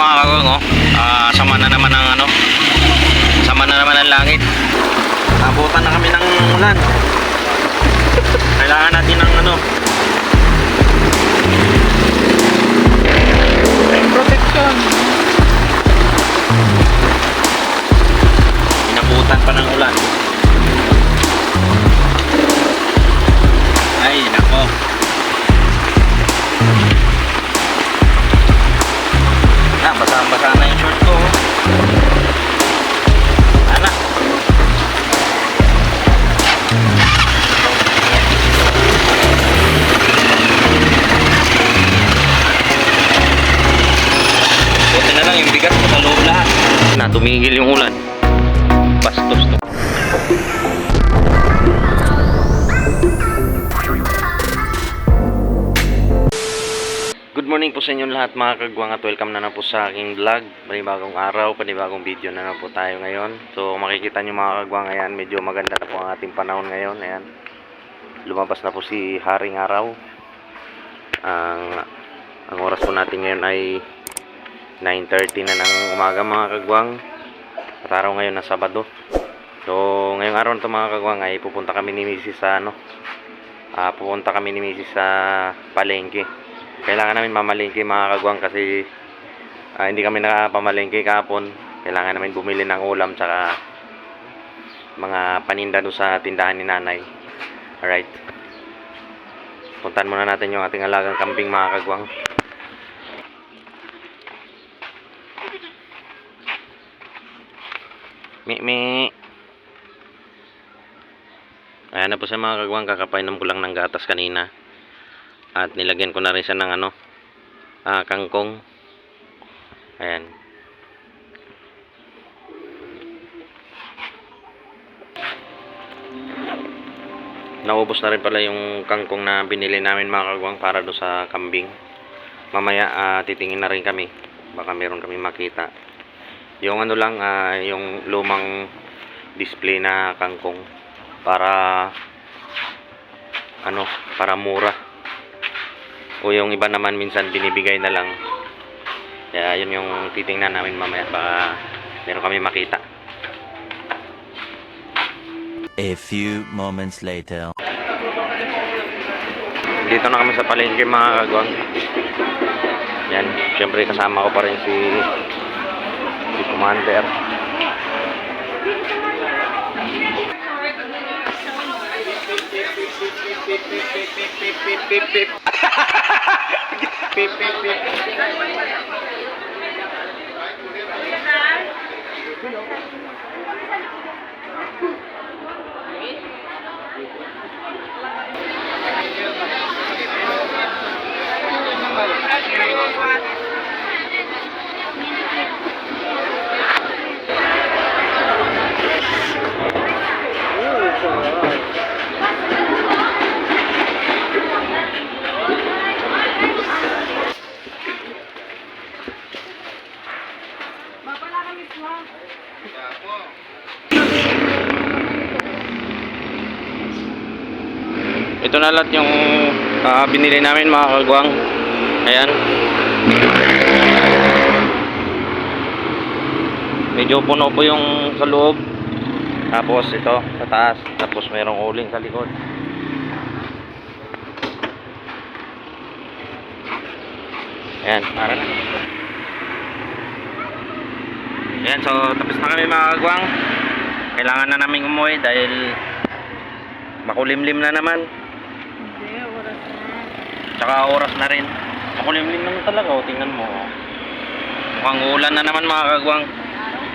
mga kagawang, oh. Sama na naman ang ano. Sama na naman ang langit. Nabutan na kami ng ulan. Kailangan natin ng ano. Protection. Inabutan pa ng ulan. Ay, nako. Basa-basa na yung short ko. Anak. Buti na lang yung bigat ko sa loob lahat. Tumigil yung ulan. Bastos to. Good morning po sa inyo lahat mga kagwang at welcome na po sa aking vlog. Panibagong araw, panibagong video na po tayo ngayon. So makikita nyo mga kagwang, ayan, medyo maganda na po ang ating panahon ngayon. Ayan, lumabas na po si Haring Araw. Ang oras po natin ngayon ay 9:30 na ng umaga mga kagwang. At araw ngayon na Sabado. So ngayong araw na ito mga kagwang ay pupunta kami ni Mrs. sa palengke. Kailangan namin mamalengke mga kagwang kasi hindi kami nakapamalengke kahapon. Kailangan namin bumili ng ulam tsaka mga paninda doon sa tindahan ni nanay. Alright, puntahan muna natin yung ating alagang kambing mga kagwang. Ayan na po sa mga kagwang, kakapainom ko lang ng gatas kanina. At nilagyan ko na rin siya ng kangkong. Ayan. Naubos na rin pala yung kangkong na binili namin mga kagwang para do sa kambing. Mamaya titingin na rin kami. Baka meron kami makita. Yung ano lang, yung lumang display na kangkong para mura. O yung iba naman minsan binibigay na lang. Kaya yun yung titingnan namin mamaya. Baka meron kami makita. A few moments later. Dito na kami sa palengke mga kagwang. Yan, syempre kasama ko pa rin si Commander. Pip. Ito na lahat yung binili namin mga kagwang. Ayan. Medyo puno po yung sa loob. Tapos ito sa taas. Tapos mayroong uling sa likod. Ayan, para na. Ayan, so tapos na kami mga kagwang. Kailangan na namin umuwi dahil makulimlim na naman. Oras na. Tsaka oras na rin. Makulimlim naman talaga, o tingnan mo. Mukhang ulan na naman mga kagwang.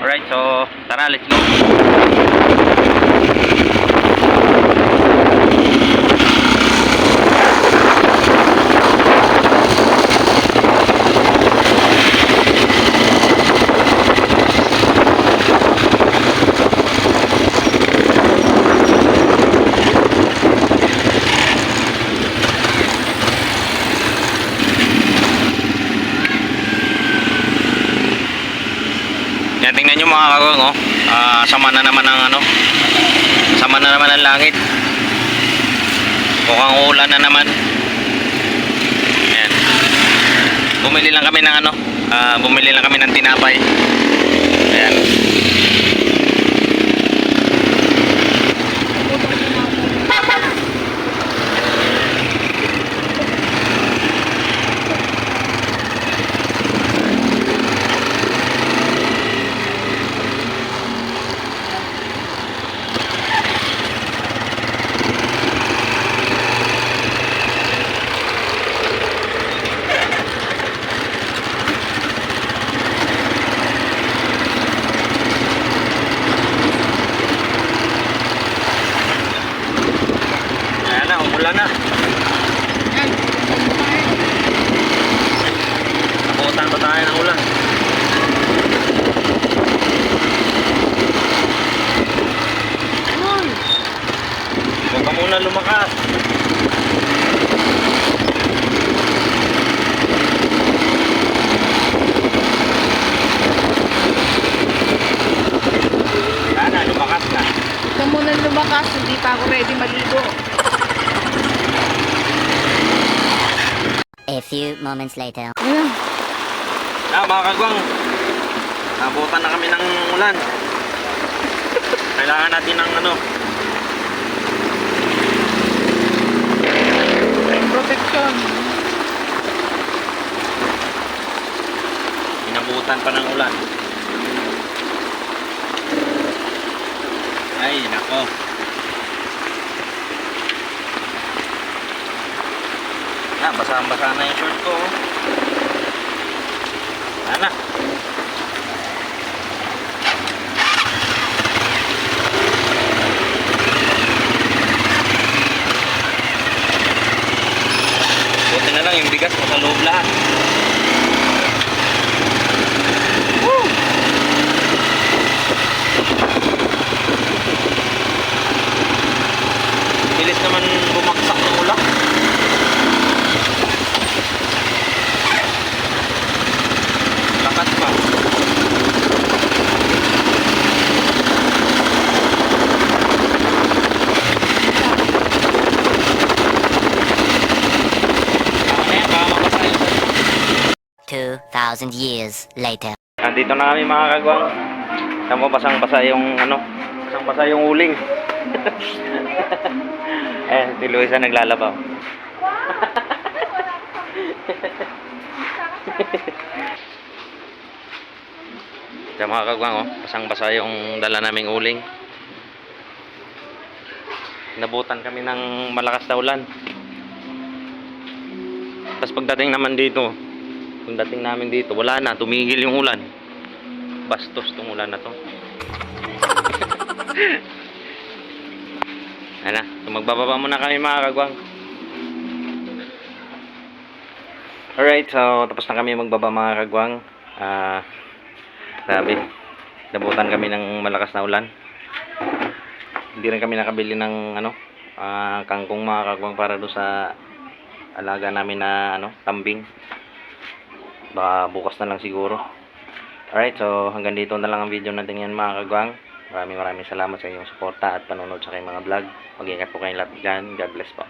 Alright, so tara, let's go. Yan, tingnan nyo mga kagwang, oh. Sama na naman ang sama na naman ang langit. Mukhang ulan na naman. Ayan. Bumili lang kami ng Bumili lang kami ng tinapay. Ayan. Ayan na, umulan na. Nabutan pa tayo ng ulan. Huwag ka muna lumakas. Sana, lumakas na. Huwag ka muna lumakas, hindi pa ako ready maligo. A few moments later. Ayan. Mga kagwang, nabutan na kami ng ulan. Kailangan natin ng Protection. inabutan pa ng ulan. Ay, nako. Basang-basa na yung short ko. Sana. Buti na lang yung bigas nasa loob lahat. Bilis naman bumagsak ng ulan. Lakas pa. Ano yan, baka mabasa yun. 2,000 years later. Nandito na kami mga kagwang. Saan mo basang-basa yung basang-basa yung uling. Si Luisa naglalabaw. Diyan mga kagwang, basang-basa yung dala naming uling. Nabutan kami ng malakas na ulan. Tapos pagdating namin dito, wala na, tumigil yung ulan. Bastos tong ulan na to. Ano, so magbababa muna kami mga kagwang. Alright, so tapos na kami magbaba mga kagwang. Grabe, nabutan kami ng malakas na ulan. Hindi rin kami nakabili ng kangkong mga kagwang para do sa alaga namin na kambing. Baka bukas na lang siguro. Alright, so hanggang dito na lang ang video natin yan mga kagwang. Maraming salamat sa inyong suporta at panonood sa aking mga vlog. Mag-ingat po kayong lahat dyan. God bless po.